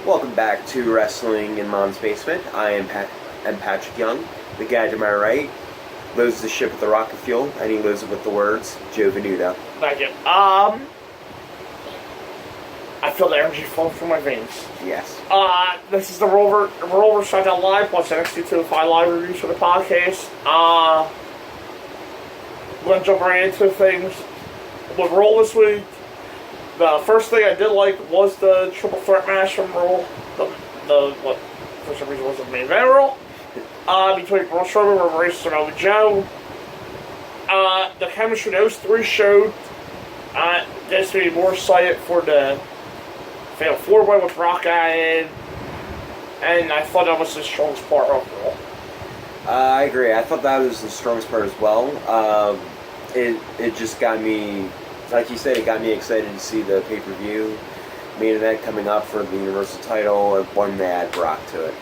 Welcome back to Wrestling in Mom's Basement. I am Patrick Young. The guy to my right loads the ship with the rocket fuel, and he loads it with the words, Joe Venuto. Thank you. I feel the energy flowing through my veins. Yes. This is the Rover Shutdown Live plus NXT 205 live reviews for the podcast. We're going to jump right into things. With Raw this week, the first thing I did like was the triple threat match from Raw. What for some reason was the main event Raw. Between Braun Strowman and Maurice and Joe. The chemistry those three showed gets me more excited for the Fatal 4-Way with Brock added, and I thought that was the strongest part overall. I agree. I thought that was the strongest part as well. It just got me, like you said, it got me excited to see the pay-per-view main event coming up for the Universal title, and one they add Brock to it.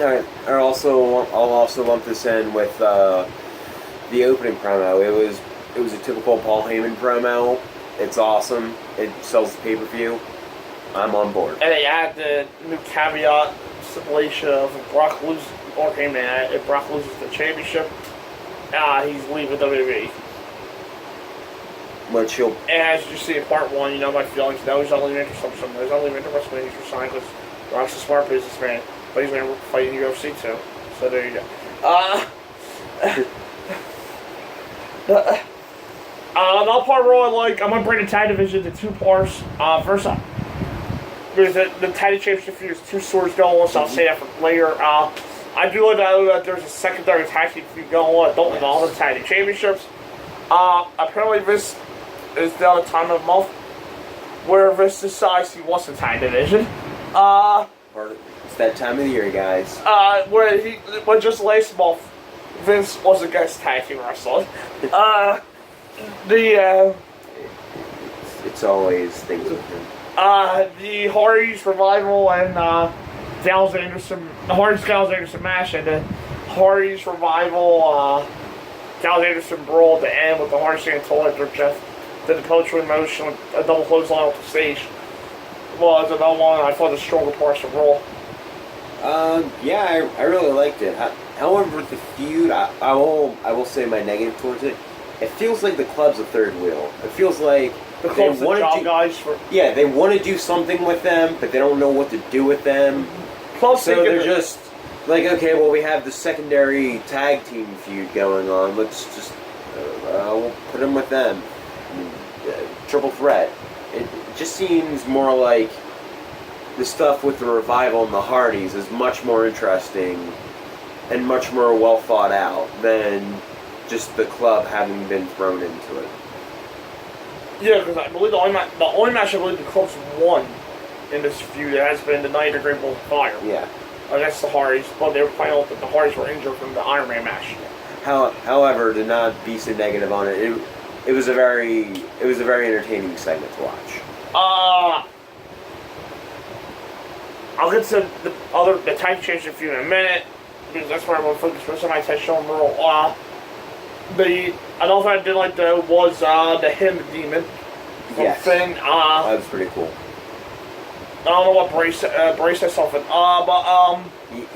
Alright, I'll also lump this in with the opening promo. It was a typical Paul Heyman promo. It's awesome. It sells the pay-per-view. I'm on board. And they add the new caveat stipulation of if Brock loses, or Heyman, if Brock loses the championship, he's leaving WWE. Which he'll... And as you see in part one, you know my feelings. Now he's not leaving into something. He's not leaving into wrestling. He's resigned because Brock's a smart businessman. But he's going to fight in UFC too. So there you go. Another part of Raw I like, I'm going to bring the tag division to two parts. First up, there's the tag championship feud. There's two swords going on, so I'll say that for later. I do like that there's a secondary tag team feud going on that don't involve the tag championships. Apparently this is the other time of the month where Vince decides he wants the tag division. It's that time of the year, guys. When just last month, Vince was against tag team wrestling. It's always things with him. The Hardys Revival and Gallows Anderson, the Hardys Gallows Anderson match, and the Hardys Revival Gallows Anderson brawl at the end with the Hardys saying told after Jeff did the poetry motion with a double clothesline off the stage. Well, it's another one. I thought the stronger parts of Raw. Yeah, I really liked it. However, with the feud, I will say my negative towards it. It feels like the club's a third wheel. It feels like the club's the job guys for... Yeah, they want to do something with them, but they don't know what to do with them. Plus, so they're just like, okay, well, we have the secondary tag team feud going on. Let's just we'll put them with them. Triple threat. It just seems more like the stuff with the Revival and the Hardys is much more interesting and much more well thought out than just the club having been thrown into it. Yeah, because I believe the only match I believe the club's won in this feud has been the Night of Great Balls of Fire. Yeah. Against the Hardys, but they were playing out that the Hardys were injured from the Iron Man match. However, to not be so negative on it, it was a very entertaining segment to watch. I'll get to the tag championship feud in a minute, because that's where I'm going to focus most of my attention on Raw. Another thing I did like though was the Hymn Demon from Finn. That was pretty cool. I don't know what Brace has something.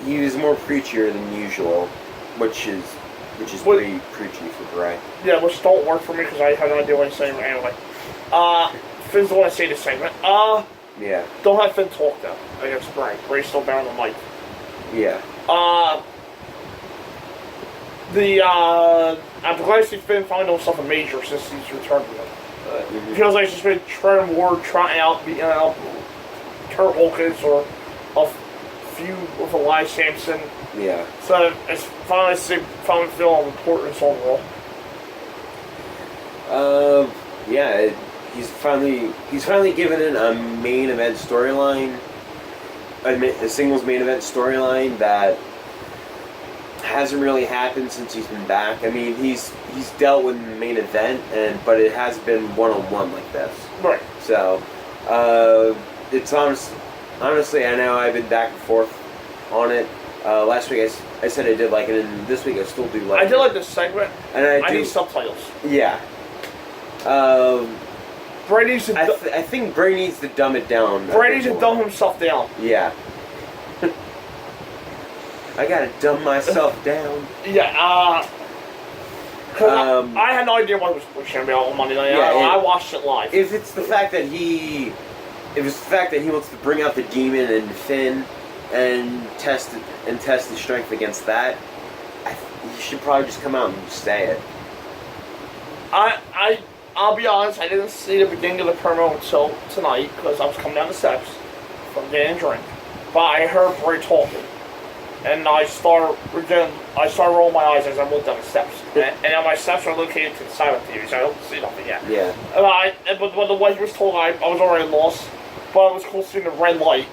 He was more preachier than usual, which is pretty preachy for Bray. Yeah, which don't work for me because I have no idea what he's saying anyway. Finn's the one to say this segment. Yeah. Don't have Finn talk though against Bray. Bray's still down on the mic. Yeah. I'm glad to see Finn finally doing something major since he's returned to it. It feels like he's just been trying out, beating out Kurt Hawkins or a feud with Elias Sampson. Yeah. So it's finally feeling importance on Raw. Yeah, he's finally given it a main event storyline, a singles main event storyline that hasn't really happened since he's been back. I mean, he's dealt with the main event, but it has been one-on-one like this. Right. So, it's honestly, I know I've been back and forth on it. Last week I said I did like it, and this week I still do like it. I did like this segment. And I need subtitles. Yeah. Bray needs to. I think Bray needs to dumb it down. Bray needs to dumb himself down. Yeah. I gotta dumb myself down. Yeah. I had no idea what was going to be on Monday night. Yeah, I watched it live. If it's the fact that he wants to bring out the demon and Finn and test his strength against that, he should probably just come out and say it. I'll be honest, I didn't see the beginning of the promo until tonight because I was coming down the steps from getting a drink. But I heard Bray talking, and I started rolling my eyes as I moved down the steps. And my steps are located to the side of the TV, so I don't see nothing yet. Yeah. But the way he was told, I was already lost. But it was cool seeing the red light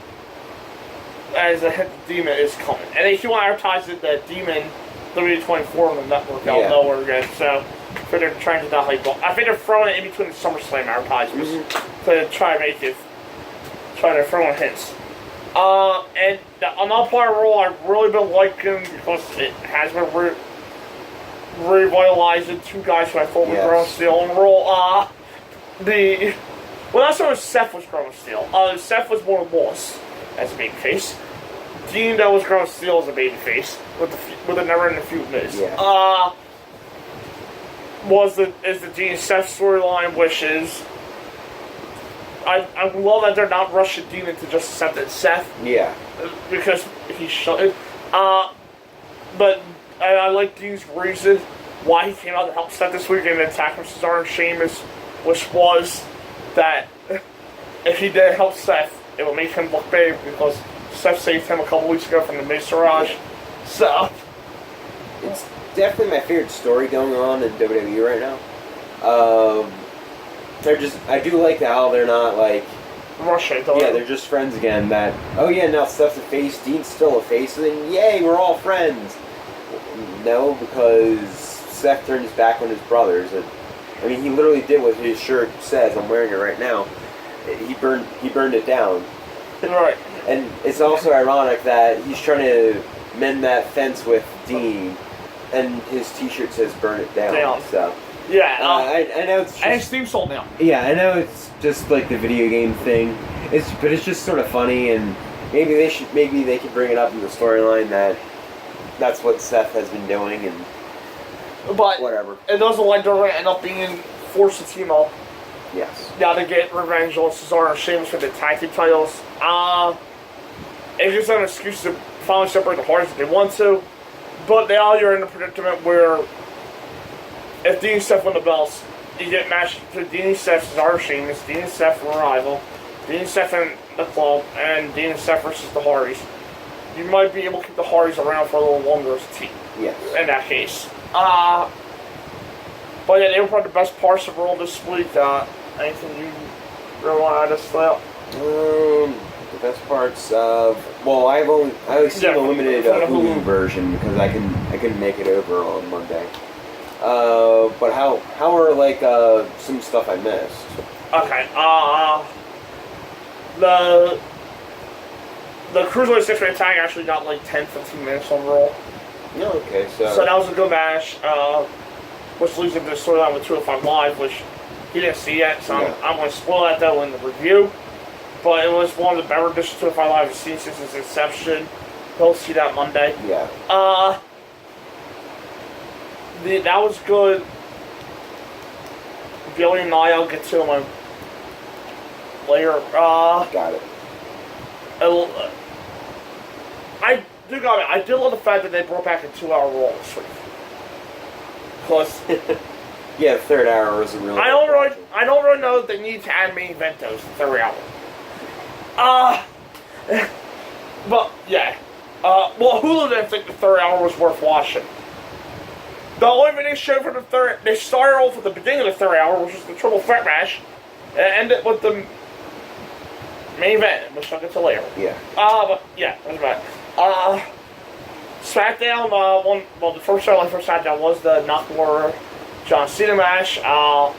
as the demon is coming. And they keep on advertising the demon WWE24 on the network out of nowhere again. So they're trying to get that hype up. I think they're throwing it in between the SummerSlam advertisements to try to throw in hints. And another part of Raw I've really been liking because it has been revitalizing two guys who I thought were growing steel on Raw. That's when Seth was growing steel. Seth was more lost as a babyface. Dean that was growing steel as a babyface with a never-ending feud Miz. Yeah. Is the Dean Seth storyline, which is I love that they're not rushing Dean into just accepting Seth. Yeah. Because he should. But I like Dean's reason why he came out to help Seth this week and attack Cesaro and Sheamus, which was that if he did help Seth, it would make him look big because Seth saved him a couple weeks ago from the Miz-Raj. So it's definitely my favorite story going on in WWE right now. I do like how they're not like Russia. They're just friends again. That now Steph's a face, Dean's still a face, and then yay, we're all friends. No, because Seth turned his back on his brothers. And, I mean, he literally did what his shirt says. I'm wearing it right now. He burned it down. Right. And it's also ironic that he's trying to mend that fence with Dean, and his T-shirt says "Burn it down." So yeah, I know it's just, and his theme song now. Yeah, I know it's just like the video game thing. But it's just sort of funny, and maybe they could bring it up in the storyline that's what Seth has been doing, and whatever. It doesn't like they're going to end up being forced to team up. Yes. Now to get revenge on Cesaro and Sheamus for the tag team titles. It gives them an excuse to finally separate the Hardys if they want to. But now you're in a predicament where if Dean and Seth win the belts, you get matched to Dean and Seth, Cesaro and Sheamus, Dean and Seth for a rival, Dean and Seth in the club, and Dean and Seth versus the Hardys. You might be able to keep the Hardys around for a little longer as a team. Yes. In that case. But yeah, they were probably the best parts of Raw this week. Anything you really want to add to that? The best parts of I only seen the limited Hulu version because I couldn't make it over on Monday. But how are like some stuff I missed? Okay. The Cruiserweight 6-man tag actually got like 10-15 minutes on Raw. Yeah. Okay. So that was a good match. Which leads into the storyline with 205 Live, which he didn't see yet, so I'm going to spoil that though in the review. But it was one of the better editions of 205 Live I've seen since its inception. He'll see that Monday. Yeah. That was good. Billy and I'll get to him later. Got it. I did love the fact that they brought back a 2-hour Raw this week. Plus, yeah, the third hour was a really. I don't really know if they need to add main event those the third hour. But yeah. Hulu didn't think the third hour was worth watching. The only thing they showed for they started off at the beginning of the third hour, which was the triple threat match, and ended with the main event, which I'll get to later. Yeah. But yeah, that's right. SmackDown, the first show for SmackDown was the Nakamura John Cena match. The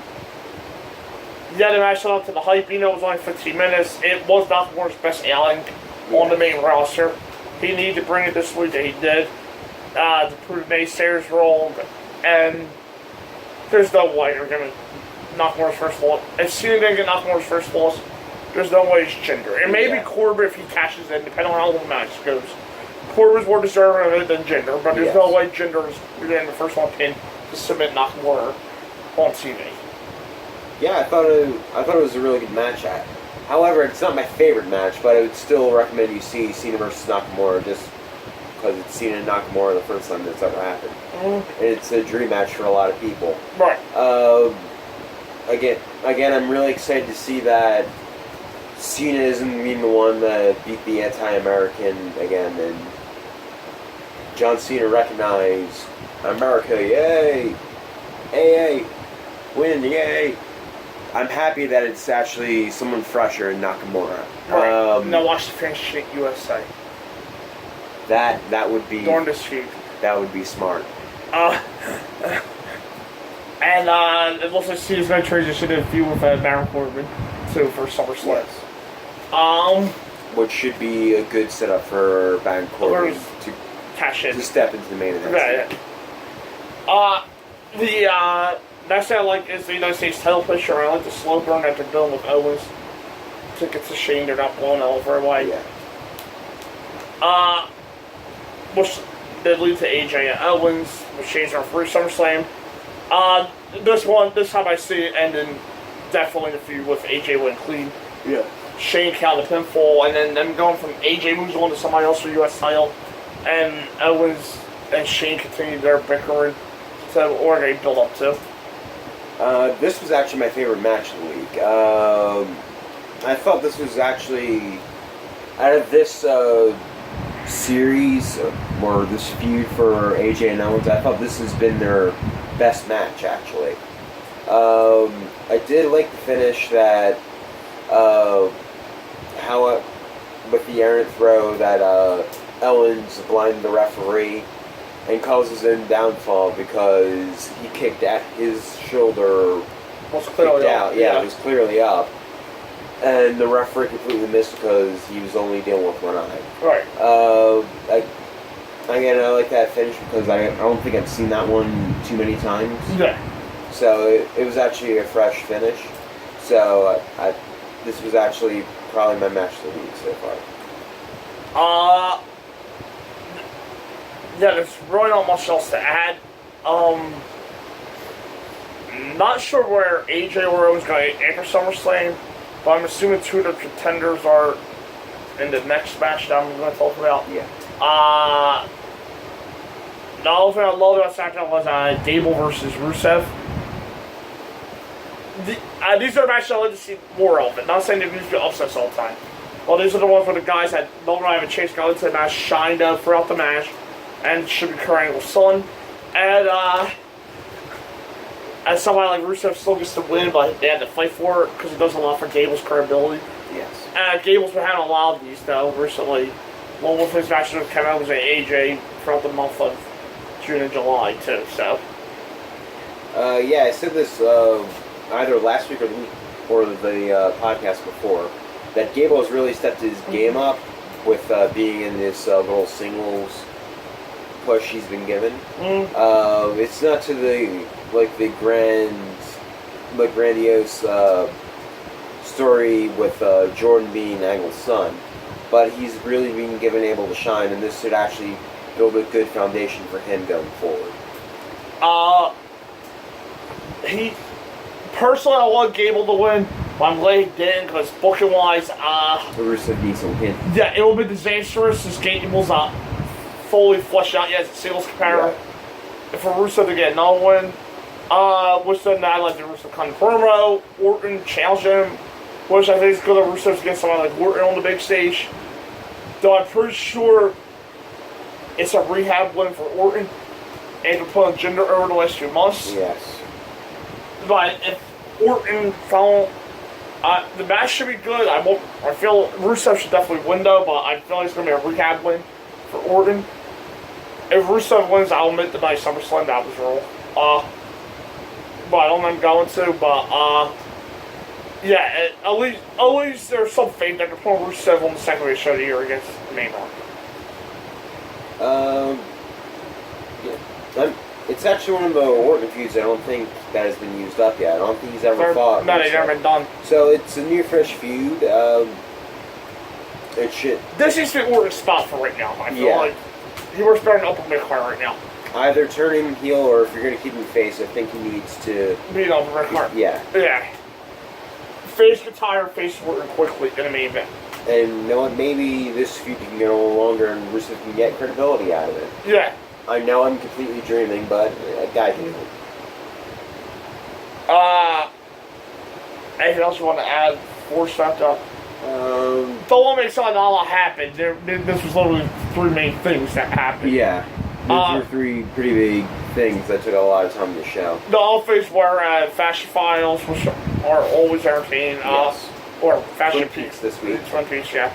match led up to the hype. It was only 15 minutes. It was Nakamura's best outing on the main roster. He needed to bring it this week, that he did. To prove naysayers wrong. And there's no way you're going to Nakamura's first loss. If Cena didn't get Nakamura's first loss, there's no way it's Jinder. And maybe Corbin if he cashes in, depending on how the match goes. Corbin's more deserving of it than Jinder, but there's no way Jinder is getting the first one pinned to submit Nakamura on TV. Yeah, I thought it was a really good match. However, it's not my favorite match, but I would still recommend you see Cena versus Nakamura just because it's Cena and Nakamura the first time that's ever happened. And it's a dream match for a lot of people. Right. Again, I'm really excited to see that Cena isn't being the one that beat the anti-American again, and John Cena recognized America, yay! AA! Win, yay! I'm happy that it's actually someone fresher in Nakamura. Right. Now watch the fans chant USA. That would be... During this feud. That would be smart. And it looks like Cena's going to transition to a feud with Baron Corbin, too, for SummerSlam. Yes. Which should be a good setup for Baron Corbin to cash in. To step into the main event. Right. The next thing I like is the United States title picture. I like the slow burn that they're doing with Owens. I think it's a shame they're not blowing over away. Yeah. Which did lead to AJ and Owens, which changed our first SummerSlam. This time I see it ending definitely the feud with AJ winning clean. Yeah. Shane count the pinfall, and then them going from AJ moves on to somebody else for the U.S. title, and Owens and Shane continue their bickering, or they build up to. This was actually my favorite match of the week. I thought this was actually, out of this series, or this feud for AJ and Owens, I thought this has been their best match, actually. I did like the finish that, how with the errant throw that Owens blinded the referee and causes him downfall because he kicked at his shoulder. Was clearly out. Yeah, it was clearly up. And the referee completely missed because he was only dealing with one eye. Right. I like that finish because I don't think I've seen that one too many times. Yeah. So it was actually a fresh finish. So this was actually probably my match of the week so far. Yeah, there's really not much else to add. Not sure where AJ or Owens going to enter SummerSlam, but I'm assuming two of the contenders are in the next match that I'm going to talk about. Yeah. The other thing I loved about SmackDown was Gable versus Rusev. These are matches I'd like to see more of. And not saying they need to be upsets all the time. Well, these are the ones where the guys that don't really have a chance to go into the match shined throughout the match and should be Kurt Angle's son. And as somebody like Rusev still gets to win, but they had to fight for it because it does a lot for Gable's credibility. Yes. Gable's been having a lot of these though recently. One with his matches with Kevin Owens and AJ throughout the month of June and July too. So. Yeah, I said this either last week or the podcast before that Gable has really stepped his game up with being in this little singles push he's been given. It's not to the grandiose story with Jordan being Angle's son, but he's really been given able to shine, and this should actually build a good foundation for him going forward. Personally, I want Gable to win, but I'm glad he didn't because booking-wise, Rusev needs some hint. Yeah, it will be disastrous since Gable's not fully fleshed out yet as a singles competitor. Yeah. For Rusev to get another win, which then I'd like the Rusev come promo, Orton challenge him, which I think is good that Rusev's against someone like Orton on the big stage. Though I'm pretty sure it's a rehab win for Orton, and for putting Jinder over the last few months. Yes. But if Orton found the match should be good. I feel Rusev should definitely win though, but I feel like it's gonna be a rehab win for Orton. If Rusev wins, I'll admit the night SummerSlam that was roll. But I don't know I'm going to. But yeah, at least there's some faith that they're putting Rusev on the second week show of the year against the main one. Yeah. It's actually one of the Orton feuds I don't think that has been used up yet. I don't think he's ever fought. No, they've never been done. So it's a new, fresh feud. It should. This is the Orton's spot for right now. I feel like he works better in upper mid card right now. Either turn him heel, or if you're going to keep him face, I think he needs to be an upper mid card. Yeah. Yeah. Face get tired, face Orton quickly in the main event. And you know what? Maybe this feud can go longer, and Rusev can get credibility out of it. Yeah. I know I'm completely dreaming, but a guy can. Anything else you want to add for SmackDown? The one makes all that happened. This was literally three main things that happened. Yeah. Those were three pretty big things that took a lot of time in the show. The outfits were Fashion Files, which are always entertaining. Yes. Or Fashion Twin Peaks this week. Twin Peaks, yeah.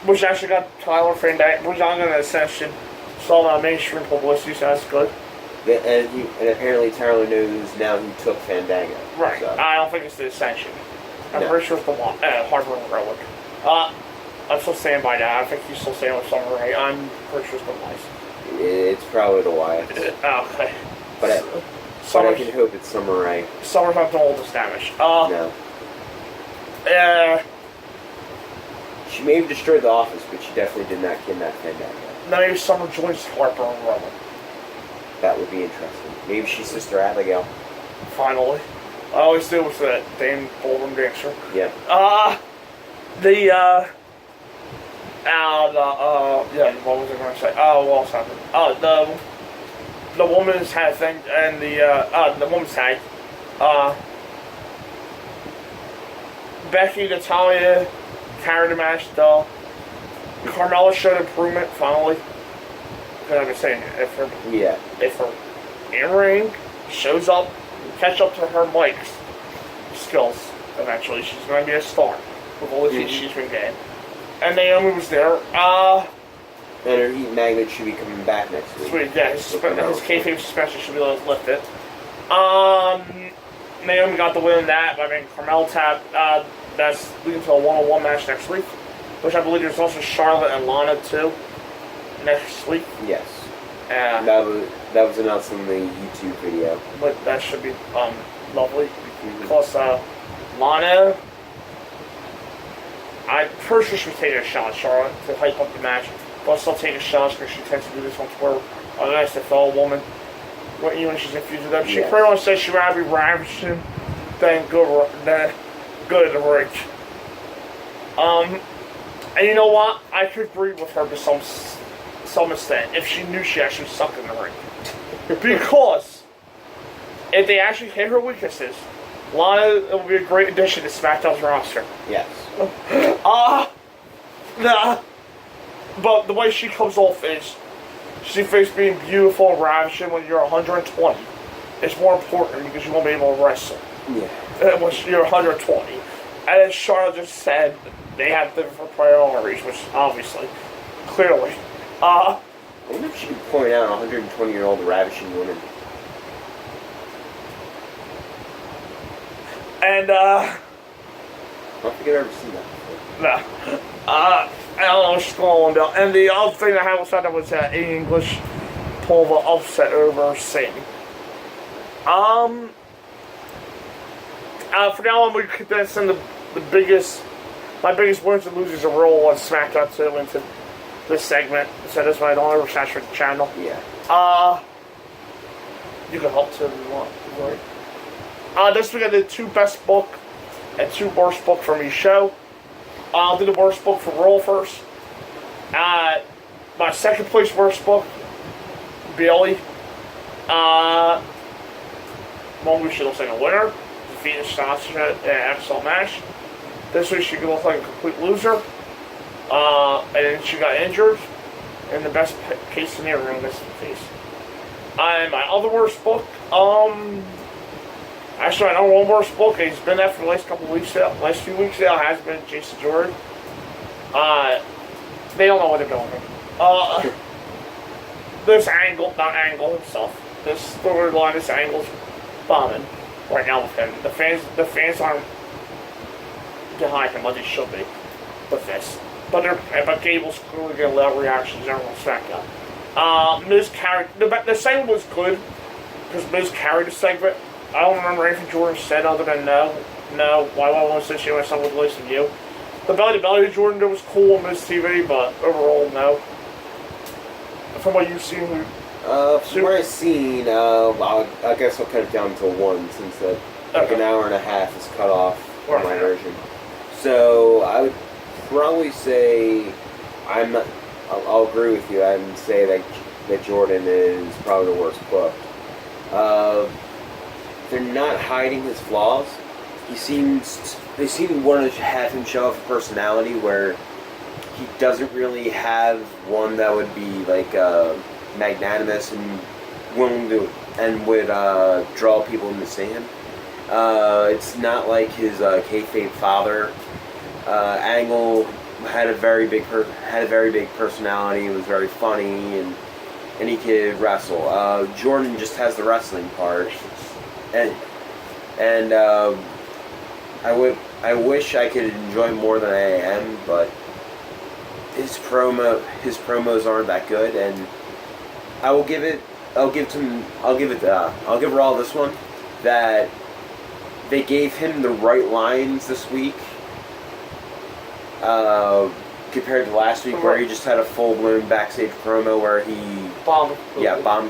Which actually got Tyler Fandango. Which I'm going to Ascension. Saw mainstream publicity, so that's good. And apparently Tyler knows now who took Fandango. Right. So. I don't think it's the Ascension. I'm pretty sure it's the Harbor and Relic. I'm still standing by that. I think he's still staying with Summer Rae. I'm pretty sure it's the Wyatts. It's probably the Wyatts. Okay. But I can hope it's Summer Rae. Summer's not the oldest damage. No. She may have destroyed the office, but she definitely did not kidnap Fandango. Now maybe Summer joins Harper and Relic. That would be interesting. Maybe she's Sister Abigail. Finally. I always do with that Dame Ballroom Dancer. Yeah. What was I going to say? Oh, what else happened? The women's tag thing and the women's tag. Becky, Natalya carried the match, though. Carmella showed improvement, finally. Because I've been saying, if her in-ring shows up, catch up to her mic skills, eventually, she's going to be a star with all the heat she's been getting. And Naomi was there. And her heat magnet should be coming back next week. Sweet, yeah, his kayfabe suspension should be lifted. Naomi got the win in that by being Carmella tap. That's leading to a one-on-one match next week, which I believe there's also Charlotte and Lana too next week. Yes. That was announced in the YouTube video. But that should be lovely. Plus, Lana, I'm pretty sure she'll take a shot at Charlotte to hype up the match. But still take a shot because she tends to do this on Twitter. A nice fellow woman. When she's infused with them. She pretty much says she'd rather be ravishing than good at the ring. And you know what? I could agree with her to some extent if she knew she actually sucked in the ring. Because if they actually hit her weaknesses, Lana will be a great addition to SmackDown's roster. Yes. But the way she comes off is she thinks being beautiful and ravishing when you're 120 is more important because you won't be able to wrestle. Yeah. When you're 120. And as Charlotte just said, they have different priorities, which obviously, clearly. I wonder if she could point out a 120-year-old ravishing woman. And, I don't think I've ever seen that before. No. I don't know, she's going down. And the other thing I had said that was English pull the upset over Satan. For now on, we condense in my biggest wins and losers of Raw on SmackDown 2 into this segment. So this way I don't oversaturate the channel. Yeah. You can help too if you want. Right. This week I did 2 best book and 2 worst book from each show. I'll do the worst book for Raw first. My second place worst book, Bayley. One week she looks like a winner. Defeated Sasha in an excellent match. This week she looked like a complete loser. And then she got injured. In the best case scenario in this case. And my other worst book, actually I know one worst book. He's been there for the last couple of weeks now. Last few weeks now has been Jason Jordan. They don't know what they're doing. This angle, not angle himself. This storyline, this angle's bombing right now with him. The fans aren't behind him like they should be with this. But Gable's clearly getting loud reactions on SmackDown. Miz carried the segment was good because Miz carried the segment. I don't remember anything Jordan said other than no. Why would I want to associate myself with Lace and you? The belly to belly Jordan did was cool on Miz TV, but overall no. From what you've seen, from what I've seen, I guess I'll cut it down to one since an hour and a half is cut off from my version. So I would probably say I'll agree with you and say that Jordan is probably the worst booked. They're not hiding his flaws. They seem to want to have him show off a personality where he doesn't really have one that would be like magnanimous and willing to and would draw people in to see him. It's not like his kayfabe father. Angle had a very big personality. He was very funny and he could wrestle. Jordan just has the wrestling part, and I wish I could enjoy more than I am, but his promos aren't that good, and I'll give Raw this one that they gave him the right lines this week compared to last week where he just had a full-blown backstage promo where he bombed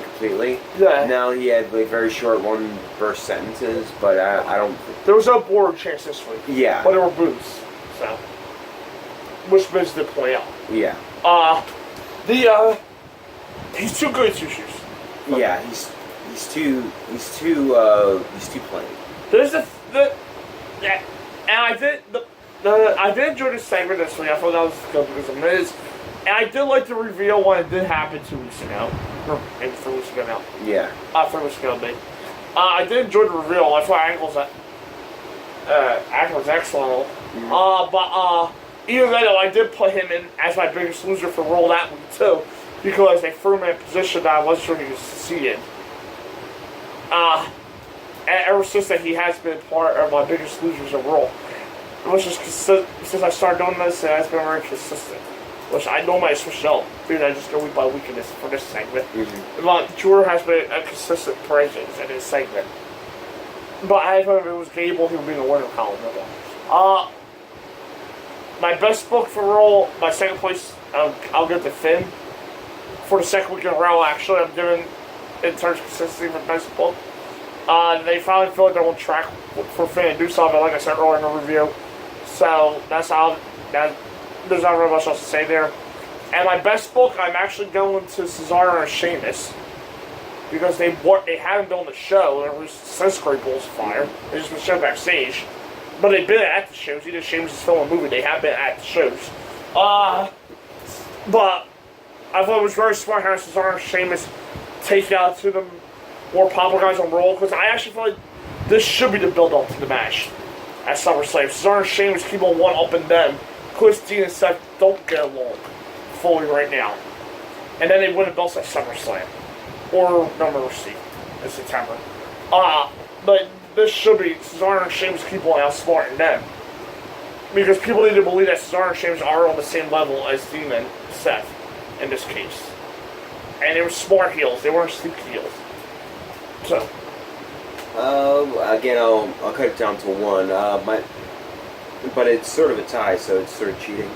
completely. Yeah. Now he had like very short one-verse sentences, but I don't. There was no board chance this week. Yeah. But there were booths, so which Miz did play out. Yeah. He's too good to shoes. Yeah, he's too plain. There's and I did enjoy this segment this week. I thought that was good because of Miz. And I did like the reveal when it did happen 2 weeks ago. Or maybe 3 weeks ago now. Yeah. 3 weeks ago, maybe. I did enjoy the reveal. I thought Angle's excellent. Mm-hmm. But even then, I did put him in as my biggest loser for Raw that week, too. Because they threw him in a position that I wasn't sure he would succeed in. And ever since that, he has been part of my biggest losers of Raw. Which is since I started doing this, it has been very consistent. Which I normally switch out, because I just go week by week for this segment. Mm-hmm. But Drew has been a consistent presence in this segment. But I thought if it was Gable, he would be the winner column. My best book for Raw, my second place, I'll give to Finn. For the second week in a row, actually, I'm giving, in terms of consistency, for best book. They finally feel like they're on track for Finn and do something, like I said earlier in the review. So there's not really much else to say there. And my best book, I'm actually going to Cesaro and Sheamus. Because they haven't been on the show, and it was since Great Balls of Fire. They just been shown backstage. But they've been at the shows. Either Sheamus is filming a movie, they have been at the shows. But I thought it was very smart having Cesaro and Sheamus take out to the more popular guys on Raw, because I actually feel like this should be the build-up to the match at SummerSlam. Cesaro and Sheamus keep on one-upping them. Chris, Dean, and Seth don't get along fully right now. And then they win the belts at SummerSlam. Or Number Receipt in September. But this should be Cesaro and Sheamus keep on outsmarting them. Because people need to believe that Cesaro and Sheamus are on the same level as Dean and Seth in this case. And they were smart heels. They weren't sleek heels. So. Again, I'll cut it down to one. But it's sort of a tie, so it's sort of cheating.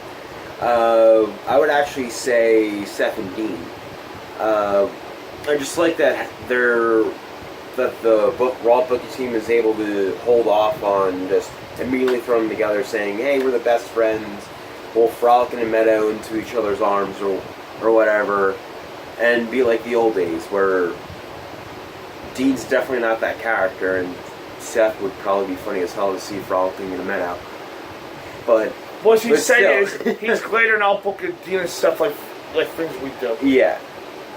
I would actually say Seth and Dean. I just like that the Raw booking team is able to hold off on just immediately throwing them together, saying, "Hey, we're the best friends. We'll frolic in a meadow into each other's arms or whatever," and be like the old days where Dean's definitely not that character, and Seth would probably be funny as hell to see frolicking in a meadow. But what he's saying is he's greater now booking Dean and Seth like things we do. Yeah.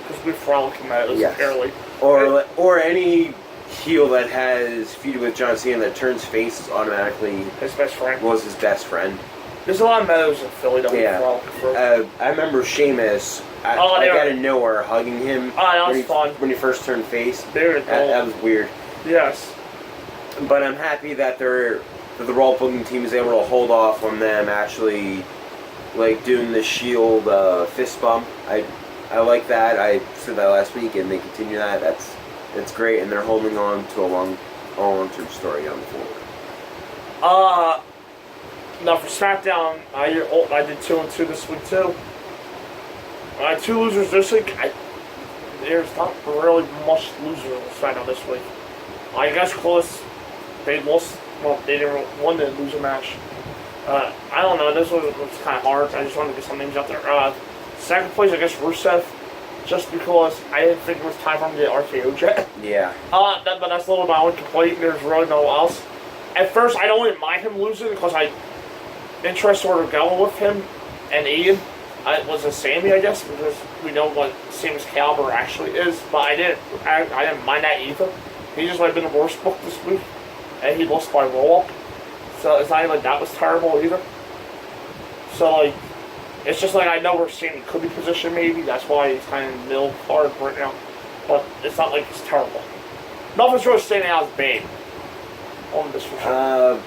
Because we frolic in meadows, apparently. Or any heel that has feuded with John Cena that turns face automatically. His best friend. Was his best friend. There's a lot of meadows in Philly that we frolic through. I remember Sheamus, out of nowhere, hugging him that was fun. When he first turned face. That was weird. Yes. But I'm happy that the Raw booking team is able to hold off on them actually, like, doing the Shield fist bump. I like that. I said that last week, and they continue that. That's great, and they're holding on to a long-term story going forward. Now for SmackDown, I did 2-2 this week too. I had 2 losers this week. There's not really much losers on SmackDown this week. I guess close. They lost. Well, they didn't win the loser match. I don't know. This was kind of hard. I just wanted to get some names out there. Second place, I guess Rusev, just because I didn't think it was time for him to get RKO yet. Yeah. But that's a little bit my own complaint. There's really no else. At first, I don't even mind him losing because I interested where we're going with him and Ian. It was a Sammy, I guess, because we know what Sammy's caliber actually is. But I didn't mind that either. He just might have been the worst book this week, and he lost by roll-up. So it's not even like that was terrible either. So like, it's just like I know where Sammy could be positioned maybe. That's why he's kind of middle card right now. But it's not like it's terrible. Nothing's really standing out as bad on this for sure.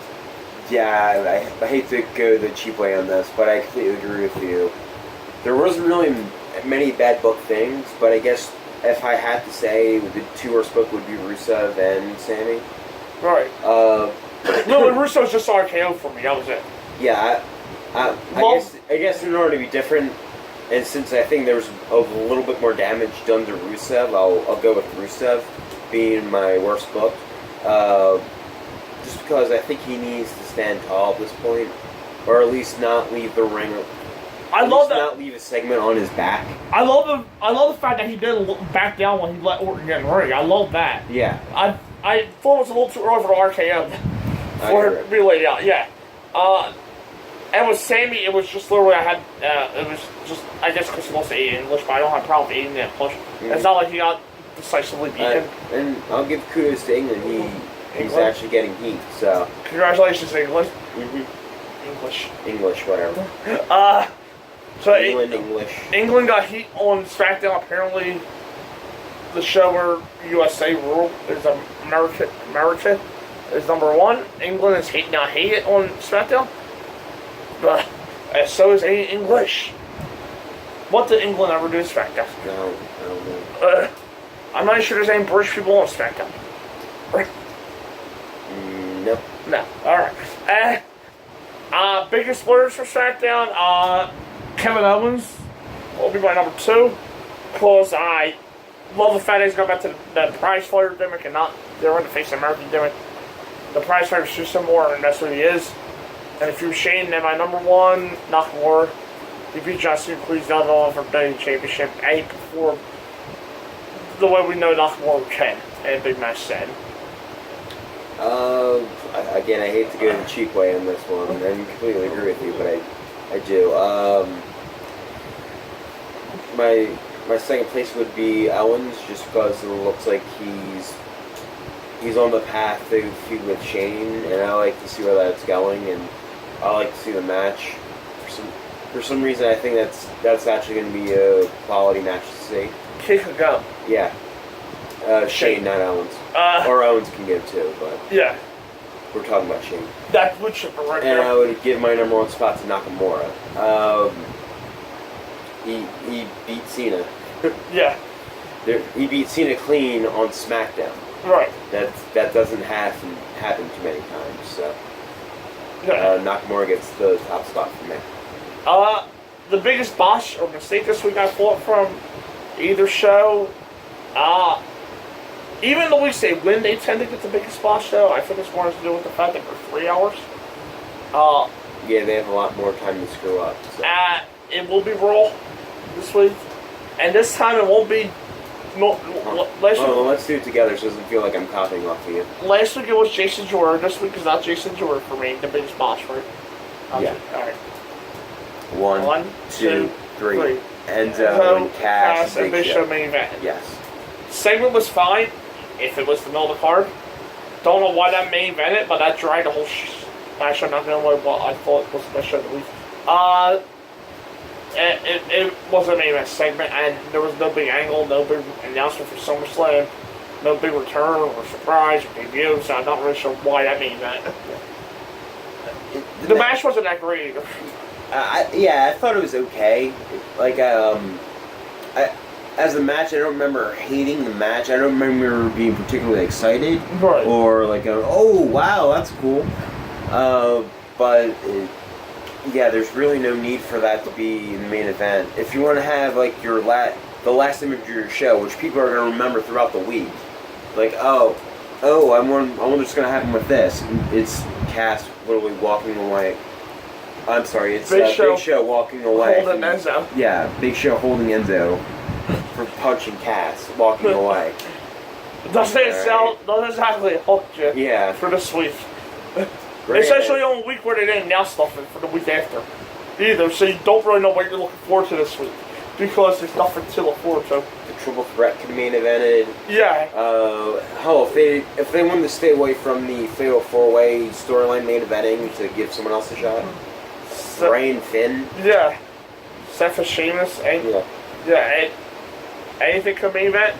Yeah, I hate to go the cheap way on this, but I completely agree with you. There wasn't really many bad book things, but I guess if I had to say, the 2 worst book would be Rusev and Sammy. Right. No, Russo's just RKO for me. That was it. Yeah, I guess in order to be different, and since I think there was a little bit more damage done to Rusev, I'll go with Rusev being my worst book. Just because I think he needs to stand tall at this point, or at least not leave the ring. I love that. Not leave a segment on his back. I love the fact that he didn't back down when he let Orton get in the ring. I love that. Yeah. I thought it was a little too early for the RKO. For her to be laid out, yeah. And with Sammy, it was just literally it was just, I guess because he lost to Aiden English, but I don't have a problem with Aiden that push. Mm-hmm. It's not like he got decisively beaten. And I'll give kudos to England. He's actually getting heat, so. Congratulations, England. Mm-hmm. English, whatever. So England got heat on SmackDown. Apparently, the show where USA rule is America is number 1. England is now hated on SmackDown, but so is English. What did England ever do to SmackDown? No, I don't know. I'm not sure there's any British people on SmackDown. Nope. No. All right. Biggest spoilers for SmackDown. Kevin Owens will be my number 2, because I love the fact that he's going back to the prize fighter gimmick and not they're in the face of American gimmick. The prize fighter is just some more, and that's what he is. And if you're Shane, then my number 1, Nakamura. He beat Justin Cleese down the for the championship. A before the way we know Nakamura can, and a big match said. Again, I hate to go the cheap way on this one, and completely agree with you, but I do. My second place would be Owens, just because it looks like he's on the path to feud with Shane, and I like to see where that's going, and I like to see the match. For some reason, I think that's actually going to be a quality match to see. Kick a go. Yeah. Shane, not Owens. Or Owens can get it too, but yeah, we're talking about Shane. That's wood chipper right there. And I would give my number 1 spot to Nakamura. He beat Cena. Yeah. He beat Cena clean on SmackDown. Right. That doesn't happen too many times. So yeah. Nakamura gets the top spot for me. The biggest botch or mistake this week I thought from either show. Even the weeks they win, they tend to get the biggest botch, though. I think it's more to do with the fact that they're 3 hours. Yeah, they have a lot more time to screw up. So. It will be Raw this week. And this time it won't be... let's do it together so it doesn't feel like I'm copying off of you. Last week it was Jason Jordan. This week is not Jason Jordan for me, the biggest botch, right? Yeah. Alright. 1, 2, 3. Enzo and Cass and Big Show main event. Yes. Segment was fine if it was the middle of the card. Don't know why that main evented, but that dragged the whole match. I'm not going to know what I thought was the best show of the week. It was a main event segment, and there was no big angle, no big announcement for SummerSlam, no big return or surprise or debut, so I'm not really sure why that main event. The match wasn't that great either. Yeah, I thought it was okay. Like, as a match, I don't remember hating the match. I don't remember being particularly excited. Right. Or like, oh, wow, that's cool. Yeah, there's really no need for that to be in the main event. If you want to have, like, the last image of your show, which people are going to remember throughout the week, like, I wonder what's going to happen with this. It's Cass literally walking away. I'm sorry, it's Big Show walking away. Holding Enzo. Yeah, Big Show holding Enzo for punching Cass, walking away. Doesn't exactly hook you for this week. Great. It's actually on a week where they didn't announce stuff for the week after either, so you don't really know what you're looking forward to this week because there's nothing to look forward to. The triple threat can be main evented. Yeah. If they wanted to stay away from the Fatal 4-Way storyline main eventing to give someone else a shot, Bray and Finn. Yeah. Seth and Sheamus. Anything could main event.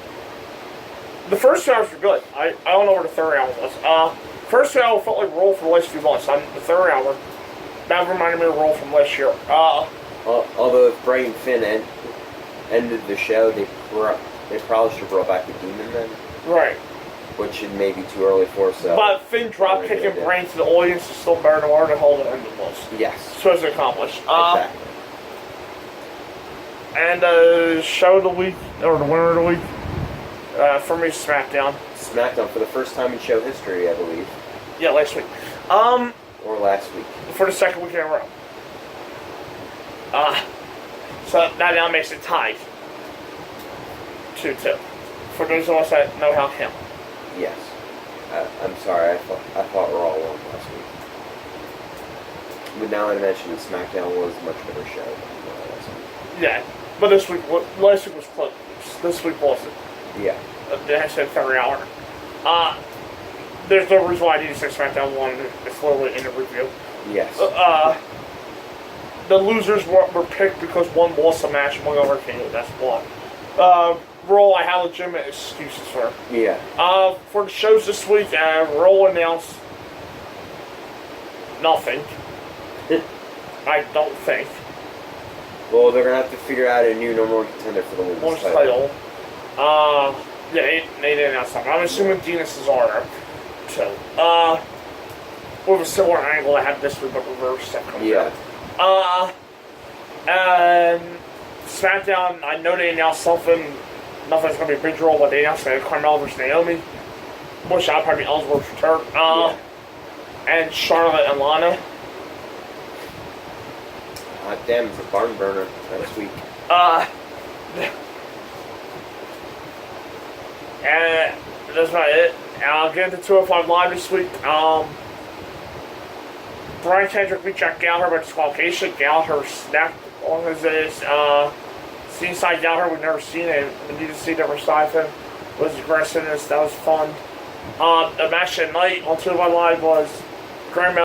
The first 2 hours were good. I don't know where the third hour was. First hour felt like Raw for the last few months. The third hour, that reminded me of Raw from last year. Although if Bray and Finn ended the show, they probably should have brought back the Demon then. Right. Which it may be too early for. So. But Finn drop kicking Bray to the audience is still better than where the hell the ending was. Yes. Supposed to accomplish. Exactly. And show of the week, or the winner of the week, for me, SmackDown. SmackDown for the first time in show history, I believe. Yeah, last week. Or last week. For the second week in a row. So that now makes it tied. 2-2. For those of us that know how to count. Yes. I'm sorry, I thought Raw won last week. But now I mentioned that SmackDown was a much better show than last week. Yeah, but last week was close. This week wasn't. Yeah. They had said 3 hour. There's no reason why I need to say SmackDown won. It's literally in the review. Yes. The losers were picked because one lost a match and one overcame. That's one. Raw, I have legitimate excuses for. Yeah. For the shows this week, Raw announced nothing. I don't think. Well, they're gonna have to figure out a new number 1 contender for the women's title. They didn't announce something. I'm assuming Dina Cesaro, too. With a similar angle I had this week, but reverse. Yeah. And SmackDown, I know they announced something. Nothing's gonna be a big role, but they announced that Carmella versus Naomi, which I'll probably be eligible to return. And Charlotte and Lana. Damn, it's a barn burner next week. And that's about it. I'll get into 205 Live this week. Brian Kendrick beat Jack Gallagher by disqualification. Gallagher snapped on his ass. Seen side Gallagher, we've never seen it. We need to see the other side of him. Was aggressiveness, that was fun. The match at night on 205 Live was Grand